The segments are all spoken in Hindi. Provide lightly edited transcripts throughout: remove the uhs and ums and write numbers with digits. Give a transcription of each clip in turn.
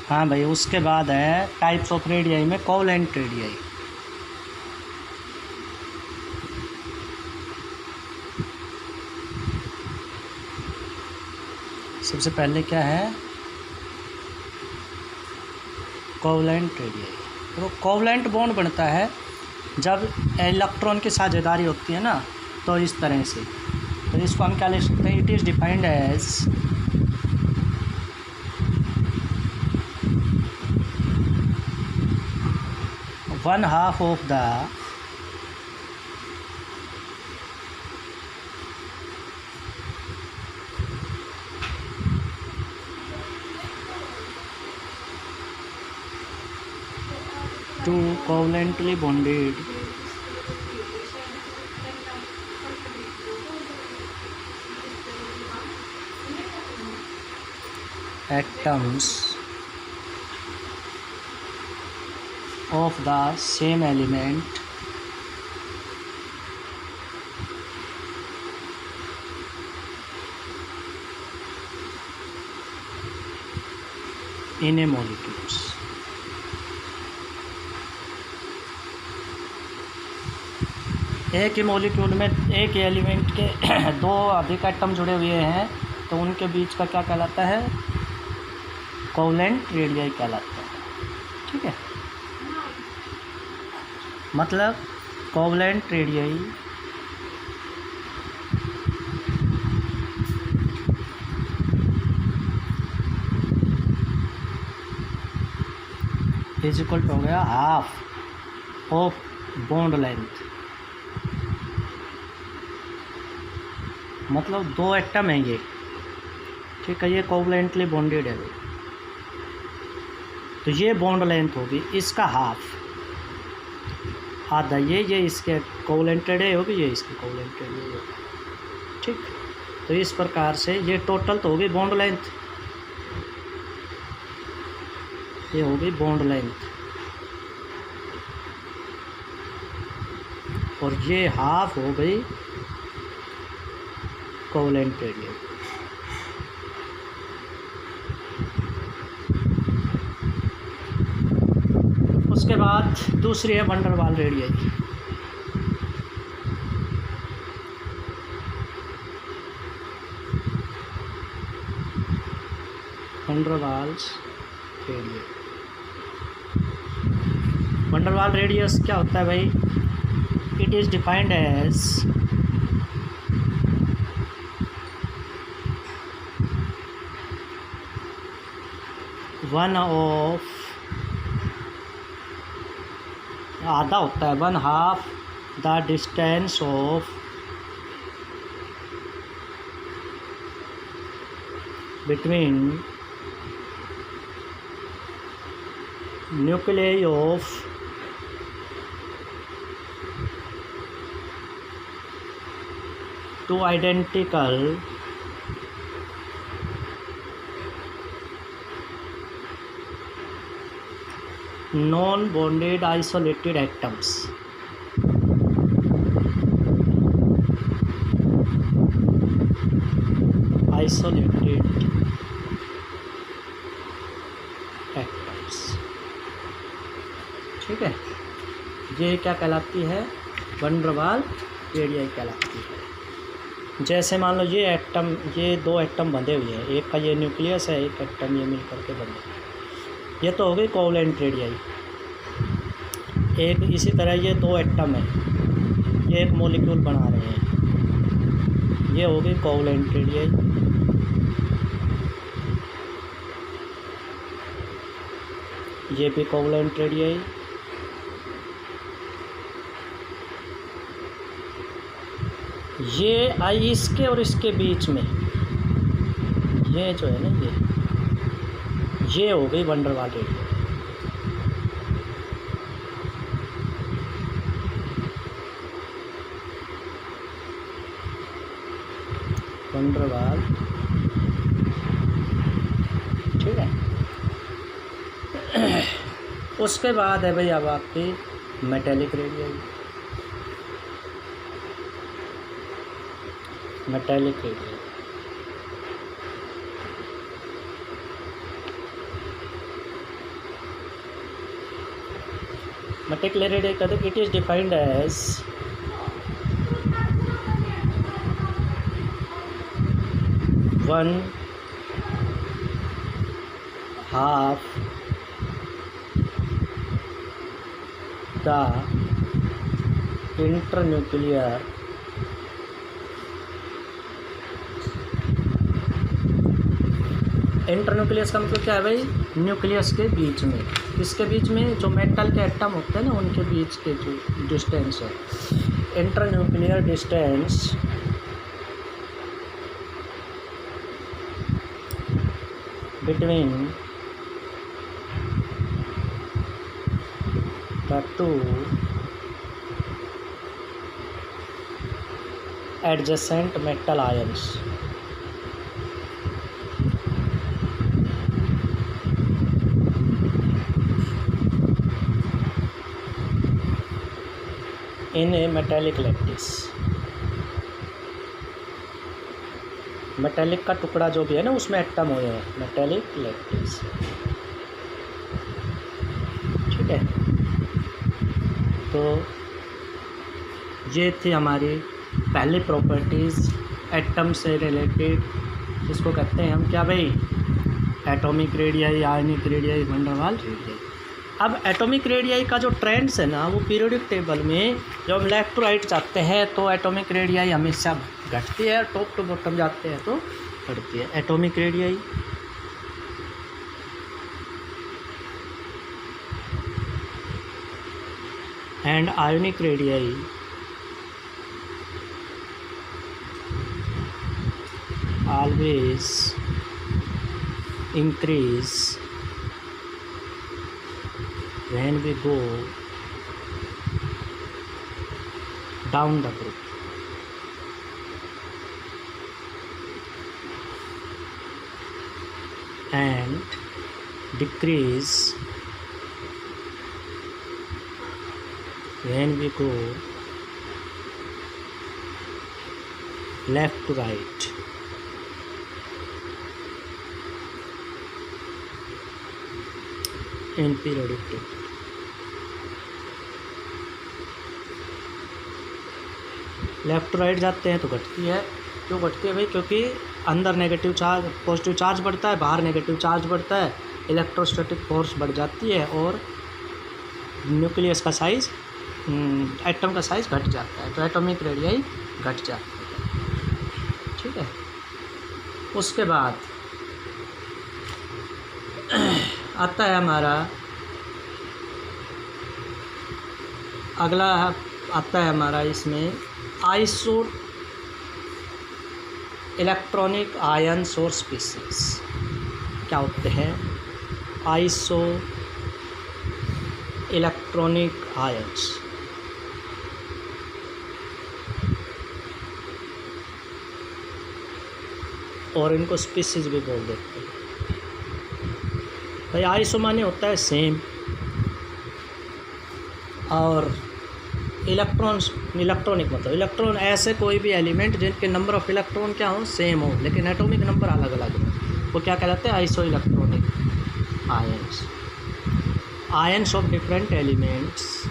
हाँ भाई, उसके बाद है टाइप्स ऑफ रेडियाई में कोवलेंट रेडियाई। सबसे पहले क्या है, कोवलेंट रेडियाई। तो कोवलेंट बॉन्ड बनता है जब इलेक्ट्रॉन की साझेदारी होती है ना, तो इस तरह से। तो इसको हम क्या ले सकते हैं, it is defined as one half of the two covalently bonded atoms of the same element in a molecules। एक ही मॉलिक्यूल में एक ही एलिमेंट के दो अधिक एटम जुड़े हुए हैं, तो उनके बीच का क्या कहलाता है, कोवलेंट रेडियाई कहलाता है। ठीक है, मतलब covalent radii is equal to हो गया हाफ ऑफ बॉन्ड लेंथ। मतलब दो एटम है ये, ठीक है, ये कोवलेंटली बॉन्डेड है। तो ये बॉन्ड लेंथ होगी इसका हाफ, आधा ये इसके कोवलेंटेड है होगी, ये इसकी कोवलेंटेड होगी। ठीक, तो इस प्रकार से ये टोटल तो होगी बॉन्ड लेंथ, ये होगी बॉन्ड लेंथ, और ये हाफ हो गई कोवलेंट रेडियाई। उसके बाद दूसरी है van der Waals radii. Van der Waals radii, van der Waals radius क्या होता है भाई, it is defined as one of, आधा होता है, one half the distance of between nuclei of two identical non-bonded isolated atoms। isolated atoms, ठीक है, ये क्या कहलाती है, वंडर वाल रेडियाई कहलाती है। जैसे मान लो ये एटम, ये दो एटम बंधे हुए हैं, एक का ये न्यूक्लियस है, एक एटम ये मिल करके बंधे, ये तो हो गई कोवलेंट रेडियाई। एक इसी तरह ये दो एटम है, ये एक मॉलिक्यूल बना रहे हैं, ये हो गई कोवलेंट रेडियाई। ये भी कोवलेंट रेडियाई। ये आई इसके और इसके बीच में, ये जो है ना, ये हो गई वंडर वाल रेडियाई। वंडर वाल, ठीक है। उसके बाद है भाई अब आपकी मेटेलिक रेडियाई। मेटेलिक रेडियाई मल्टीक्लेयर रेडियाई कहते हैं it is defined as one half the internuclear internucleus का मतलब क्या है भाई? न्यूक्लियस के बीच में, इसके बीच में जो मेटल के एटम होते हैं ना उनके बीच के जो डिस्टेंस है, internuclear distance between the two adjacent metal ions. In a metallic lattice. Metallic का टुकड़ा जो भी है ना उसमें एटम हो जाए, मेटेलिक लैटिस। ठीक है, तो ये थी हमारी पहली प्रॉपर्टीज़ एटम से रिलेटेड, जिसको कहते हैं हम क्या भाई? Atomic radii, ionic radii, van der Waals radii. अब एटॉमिक रेडियाई का जो ट्रेंड्स है ना वो पीरियोडिक टेबल में जब हम लेफ्ट टू राइट जाते हैं तो एटॉमिक रेडियाई हमेशा घटती है, टॉप टू बॉटम जाते हैं तो बढ़ती है atomic radii. And ionic radii always increase when we go down the group. And decrease when we go left to right. In periodic table left to right जाते हैं तो घटती है। क्यों घटती है भाई? क्योंकि अंदर नेगेटिव चार्ज, पॉजिटिव चार्ज बढ़ता है, बाहर नेगेटिव चार्ज बढ़ता है, इलेक्ट्रोस्टैटिक फोर्स बढ़ जाती है और न्यूक्लियस का साइज़, एटम का साइज़ घट जाता है, तो एटॉमिक रेडियाई घट जाती है। ठीक है, उसके बाद आता है हमारा अगला, आता है हमारा इसमें आइसो इलेक्ट्रॉनिक आयन्स और स्पीसीज। क्या होते हैं? Iso electronic ions. और इनको स्पीसीज भी बोल देते हैं भाई। आइसो माने होता है सेम, और इलेक्ट्रॉनिक मतलब इलेक्ट्रॉन ऐसे कोई भी एलिमेंट जिनके नंबर ऑफ इलेक्ट्रॉन क्या हो? सेम हो, लेकिन एटॉमिक नंबर अलग अलग हो, वो क्या कहलाते हैं? Iso electronic ions. Ions of different elements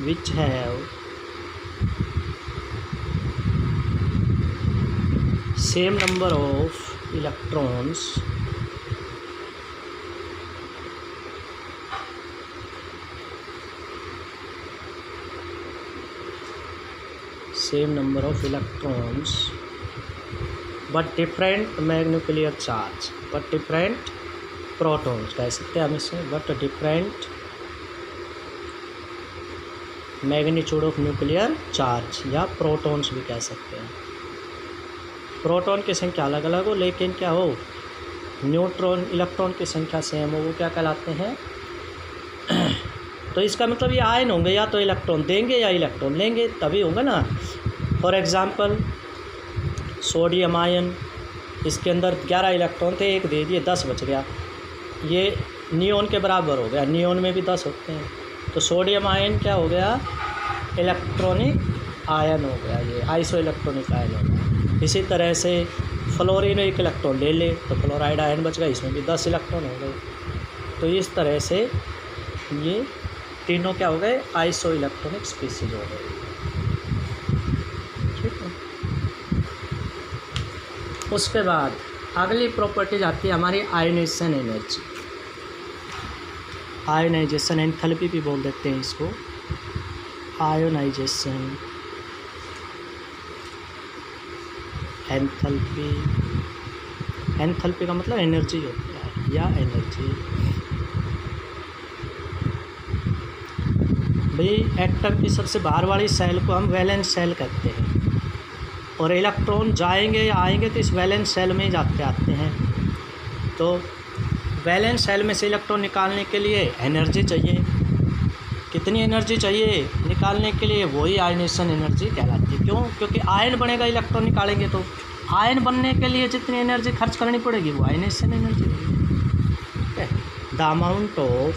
which have same number of electrons but different nuclear charge, but different protons कह सकते हैं हम इसे, but different magnitude of nuclear charge, या प्रोटॉन्स भी कह सकते हैं। प्रोटॉन की संख्या अलग अलग हो लेकिन क्या हो? न्यूट्रॉन इलेक्ट्रॉन की संख्या सेम हो, वो क्या कहलाते हैं? तो इसका मतलब ये आयन होंगे, या तो इलेक्ट्रॉन देंगे या इलेक्ट्रॉन लेंगे, तभी होंगे ना। फॉर एग्ज़ाम्पल सोडियम आयन, इसके अंदर 11 इलेक्ट्रॉन थे, एक दे दिए, 10 बच गया, ये नियॉन के बराबर हो गया। नियॉन में भी 10 होते हैं, तो सोडियम आयन क्या हो गया? इलेक्ट्रॉनिक आयन हो गया, ये आइसो इलेक्ट्रॉनिक आयन हो गया। इसी तरह से फ्लोरीन एक इलेक्ट्रॉन ले ले तो क्लोराइड आयन बच गया, इसमें भी 10 इलेक्ट्रॉन हो गए। तो इस तरह से ये तीनों क्या हो गए, आइसो इलेक्ट्रॉनिक स्पीसीज हो गए। ठीक है। उसके बाद अगली प्रॉपर्टीज आती है हमारी आयनाइजेशन एनर्जी। आयोनाइजेशन, एंथैल्पी भी बोल देते हैं इसको, आयोनाइजेशन, एंथैल्पी। एंथैल्पी का मतलब एनर्जी होता है या एनर्जी। भाई एटम की सबसे बाहर वाली सेल को हम वैलेंस सेल कहते हैं, और इलेक्ट्रॉन जाएंगे या आएंगे तो इस वैलेंस सेल में ही जाते आते हैं। तो वैलेंस सेल में से इलेक्ट्रॉन निकालने के लिए एनर्जी चाहिए। कितनी एनर्जी चाहिए निकालने के लिए, वही आयनाइजेशन एनर्जी कहलाती है। क्यों? क्योंकि आयन बनेगा, इलेक्ट्रॉन निकालेंगे तो आयन बनने के लिए जितनी एनर्जी खर्च करनी पड़ेगी वो आयनाइजेशन एनर्जी है। The amount of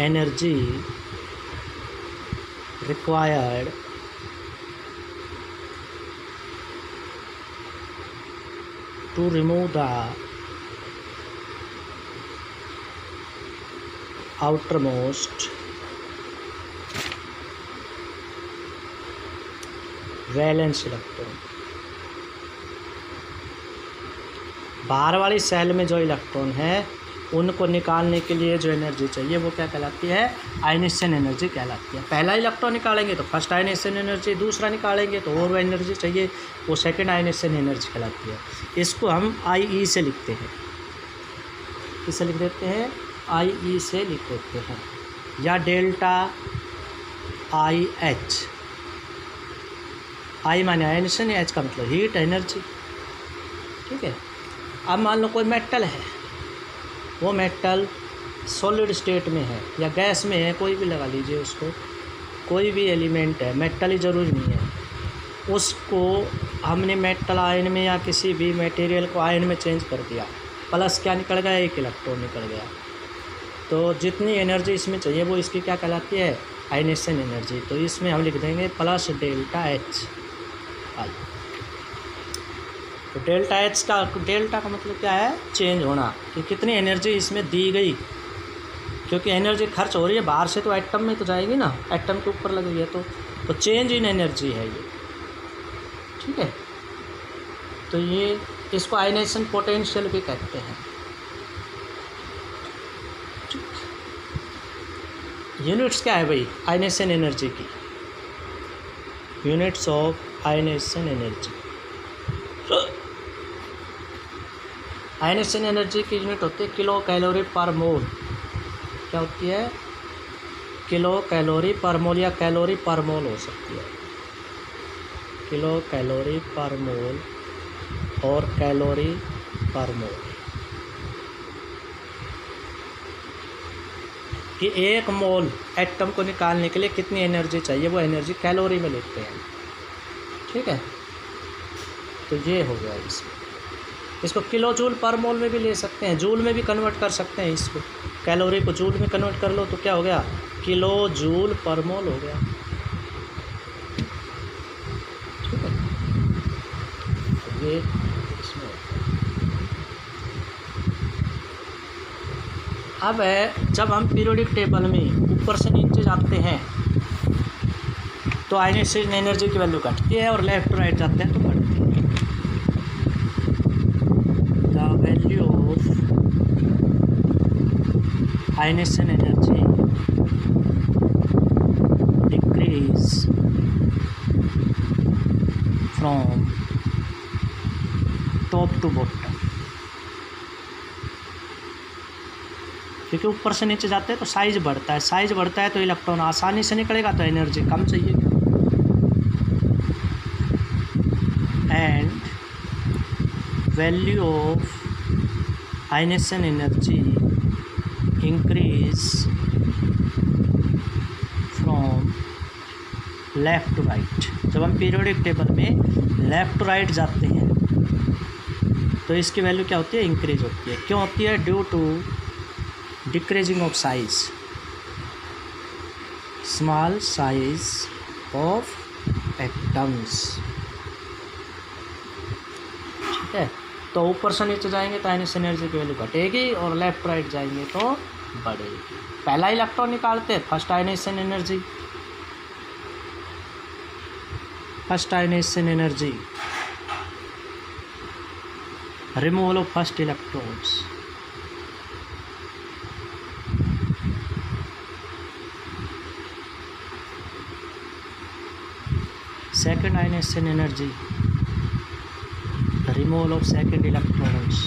energy required to remove the outermost valence electron. बाहर वाली सेल में जो इलेक्ट्रॉन है उनको निकालने के लिए जो एनर्जी चाहिए वो क्या कहलाती है, आयनाइजेशन एनर्जी कहलाती है। पहला इलेक्ट्रॉन निकालेंगे तो फर्स्ट आयनाइजेशन एनर्जी, दूसरा निकालेंगे तो और एनर्जी चाहिए, वो सेकंड आयनाइजेशन एनर्जी कहलाती है। इसको हम IE से लिखते हैं, किससे लिख देते हैं, IE से लिख देते हैं, या डेल्टा IH। I माने आयनाइजेशन, H का मतलब हीट एनर्जी। ठीक है। अब मान लो कोई मेटल है, वो मेटल सॉलिड स्टेट में है या गैस में है, कोई भी लगा लीजिए उसको, कोई भी एलिमेंट है, मेटल ही ज़रूरी नहीं है, उसको हमने मेटल आयन में या किसी भी मटेरियल को आयन में चेंज कर दिया, प्लस क्या निकल गया, एक इलेक्ट्रॉन निकल गया। तो जितनी एनर्जी इसमें चाहिए वो इसकी क्या कहलाती है, आयनाइजेशन एनर्जी। तो इसमें हम लिख देंगे प्लस डेल्टा H। तो डेल्टा H का, डेल्टा का मतलब क्या है, चेंज होना, कि कितनी एनर्जी इसमें दी गई। क्योंकि एनर्जी खर्च हो रही है बाहर से तो एटम में तो जाएगी ना, एटम के ऊपर लगी है, तो चेंज इन एनर्जी है ये। ठीक है। तो ये इसको आयनाइजेशन पोटेंशियल भी कहते हैं। यूनिट्स क्या है भाई आयनाइजेशन एनर्जी की, units of ionization energy. Ionization energy की यूनिट होती है किलो कैलोरी पर मोल। क्या होती है, किलो कैलोरी पर मोल या कैलोरी पर मोल हो सकती है, किलो कैलोरी पर मोल और कैलोरी पर मोल। कि एक मोल एटम को निकालने के लिए कितनी एनर्जी चाहिए, वो एनर्जी कैलोरी में लिखते हैं। ठीक है। तो ये हो गया इसको किलो जूल पर मोल में भी ले सकते हैं, जूल में भी कन्वर्ट कर सकते हैं इसको। कैलोरी को जूल में कन्वर्ट कर लो तो क्या हो गया, किलो जूल पर मोल हो गया। ठीक है। तो ये इसमें अब है, जब हम पीरियोडिक टेबल में ऊपर से नीचे जाते हैं तो आयनाइजेशन एनर्जी की वैल्यू घटती है, और लेफ्ट टू राइट जाते हैं तो बढ़ती है। The value of ionization energy decrease from top to bottom. क्योंकि ऊपर से नीचे जाते हैं तो साइज बढ़ता है, साइज बढ़ता है तो इलेक्ट्रॉन आसानी से निकलेगा, तो एनर्जी कम चाहिए। And value of ionization energy increase from left to right. जब हम पीरियोडिक टेबल में लेफ़्ट टू राइट जाते हैं तो इसकी वैल्यू क्या होती है, इंक्रीज होती है। क्यों होती है, due to decreasing of size, small size of atoms। ठीक है। तो ऊपर से नीचे जाएंगे तो आयनिस एनर्जी की वैल्यू घटेगी और लेफ्ट राइट जाएंगे तो बढ़ेगी। पहला इलेक्ट्रॉन निकालते हैं, first ionization energy, first ionization energy, removal of first electrons, second ionization energy, removal of second electrons.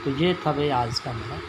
तो ये था भाई आज का हमारा